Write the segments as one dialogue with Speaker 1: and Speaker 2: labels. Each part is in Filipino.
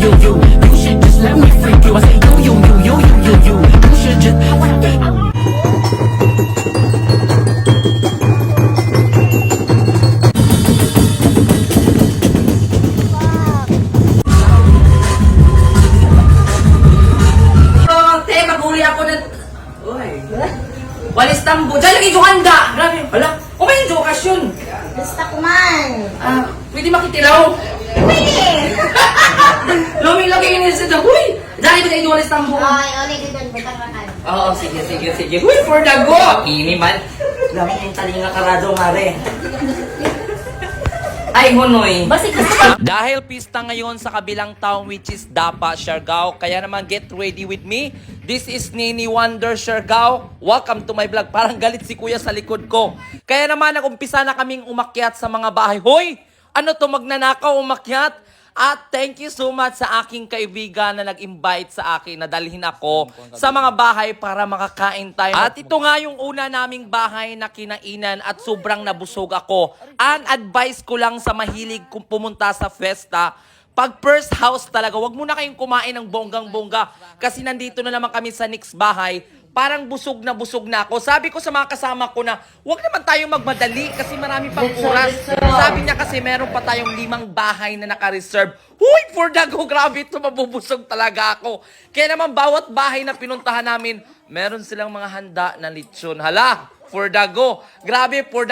Speaker 1: You should just let me freak you. I say you should just.
Speaker 2: Walis tambo. Diyan lagi yung handa. Grabe. Wala. O ba yung okasyon?
Speaker 3: Gusto ko man.
Speaker 2: Pwede makitilaw.
Speaker 3: Pwede.
Speaker 2: Lumi-lagi yun sa dyan. Uy! Dahil ba yung walis tambo?
Speaker 3: Ay, ulit ko doon. Butang makan.
Speaker 2: Oo, sige. Uy, for the go! Ini man. Grabe yung talinga karado, mare. Ay, hunoy.
Speaker 3: Basi gusto ko.
Speaker 2: Dahil pista ngayon sa kabilang town which is Dapa, Siargao, kaya naman get ready with me. This is Nini Wonder Siargao. Welcome to my vlog. Parang galit si kuya sa likod ko. Kaya naman nag-umpisa na kaming umakyat sa mga bahay. Hoy! Ano to, magnanakaw umakyat? At thank you so much sa aking kaibigan na nag-invite sa akin na dalhin ako sa mga bahay para makakain tayo. At ito nga yung una naming bahay na kinainan at sobrang nabusog ako. Ang advice ko lang sa mahilig kung pumunta sa festa, pag first house talaga, wag muna kayong kumain ng bonggang-bongga kasi nandito na naman kami sa next bahay. Parang busog na ako. Sabi ko sa mga kasama ko na, huwag naman tayo magmadali kasi marami pang oras. Sabi niya kasi meron pa tayong 5 bahay na naka-reserve. Huy, for the go, grabe ito, mabubusog talaga ako. Kaya naman bawat bahay na pinuntahan namin, meron silang mga handa na lechon. Hala, for the go. Grabe, for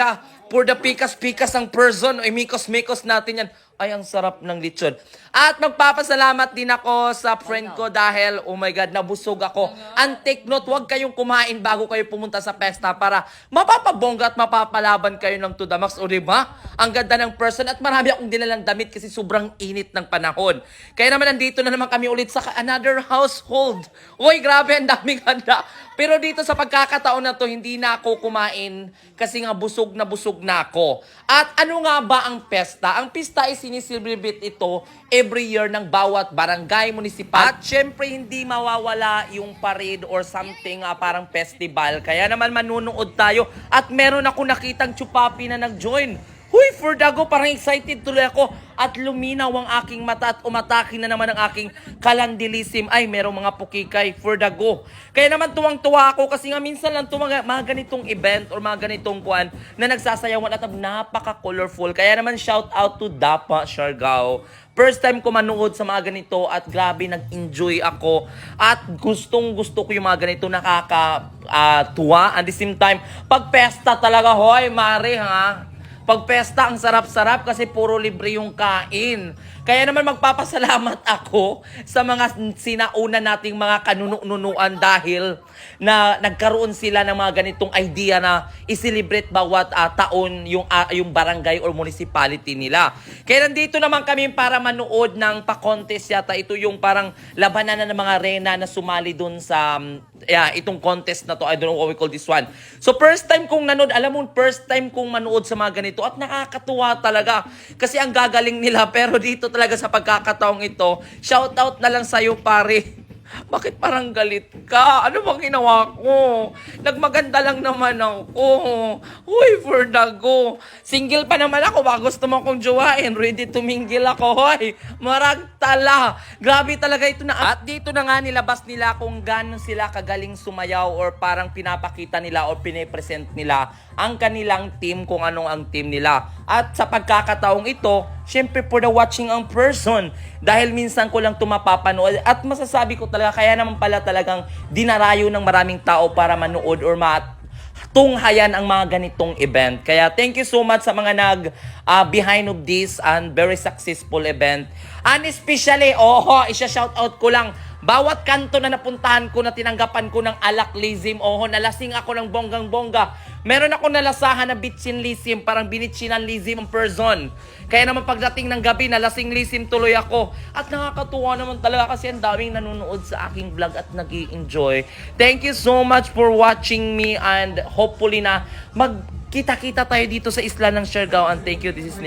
Speaker 2: the pikas-pikas ang person. Ay, mikos-mikos natin yan. Ay, ang sarap ng lechon. At magpapasalamat din ako sa friend ko dahil, oh my God, nabusog ako. And take note, huwag kayong kumain bago kayo pumunta sa pesta para mapapabongga at mapapalaban kayo ng to the max. O diba? Ang ganda ng person at marami akong dinalang damit kasi sobrang init ng panahon. Kaya naman nandito na naman kami ulit sa another household. Uy, grabe, ang daming handa. Pero dito sa pagkakataon na to, hindi na ako kumain kasi nga busog na ako. At ano nga ba ang pesta? Ang pesta ay siniselebrate ito every year ng bawat barangay, municipal. At syempre hindi mawawala yung parade or something parang festival. Kaya naman manunood tayo at meron ako nakitang chupapi na nag-join. Huy, for the go, parang excited tuloy ako at luminaw ang aking mata at umatake na naman ang aking kalandilisim. Ay, merong mga pukikay, for the go. Kaya naman tuwang-tuwa ako kasi nga minsan lang mga ganitong event or mga ganitong kuan na nagsasayawan at napaka-colorful. Kaya naman shout out to Dapa, Siargao. First time ko manood sa mga ganito at grabe nag-enjoy ako at gustong-gusto ko yung mga ganito, nakakatuwa. At the same time, pag pesta talaga, hoy, mare ha. Pag pesta, ang sarap-sarap kasi puro libre yung kain. Kaya naman magpapasalamat ako sa mga sinauna nating mga kanunuan dahil na nagkaroon sila ng mga ganitong idea na i-celebrate bawat taon yung barangay or municipality nila. Kaya nandito naman kami para manood ng pa-contest yata. Ito yung parang labanan na ng mga rena na sumali dun sa itong contest na to. I don't know what we call this one. So first time kong nanood, alam mo, first time kong manood sa mga ganito at nakakatuwa talaga kasi ang gagaling nila. Pero dito talaga sa pagkakataong ito, shout out na lang sa'yo, pare. Bakit parang galit ka? Ano bang ginawa ko? Nagmaganda lang naman ako. Uy, for the go. Single pa naman ako. Baka gusto mo akong jowain. Ready to mingle ako. Hoy, maragtala. Grabe talaga ito na. At dito na nga nilabas nila kung gano'n sila kagaling sumayaw or parang pinapakita nila or pinipresent nila ang kanilang team kung anong ang team nila. At sa pagkakataong ito, syempre for the watching ang person. Dahil minsan ko lang ito mapapanood. At masasabi ko talaga, kaya naman pala talagang dinarayo ng maraming tao para manood or tunghayan ang mga ganitong event. Kaya thank you so much sa mga behind of this and very successful event. And especially, isa-shout out ko lang, bawat kanto na napuntahan ko na tinanggapan ko ng alaklism, nalasing ako ng bonggang-bongga. Meron ako nalasahan na bitchin lisim, parang binichinan lisim ang person. Kaya naman pagdating ng gabi, nalasing lisim tuloy ako. At nakakatuwa naman talaga kasi ang daming nanonood sa aking vlog at nag-i-enjoy. Thank you so much for watching me and hopefully na magkita-kita tayo dito sa isla ng Siargao. And thank you, this is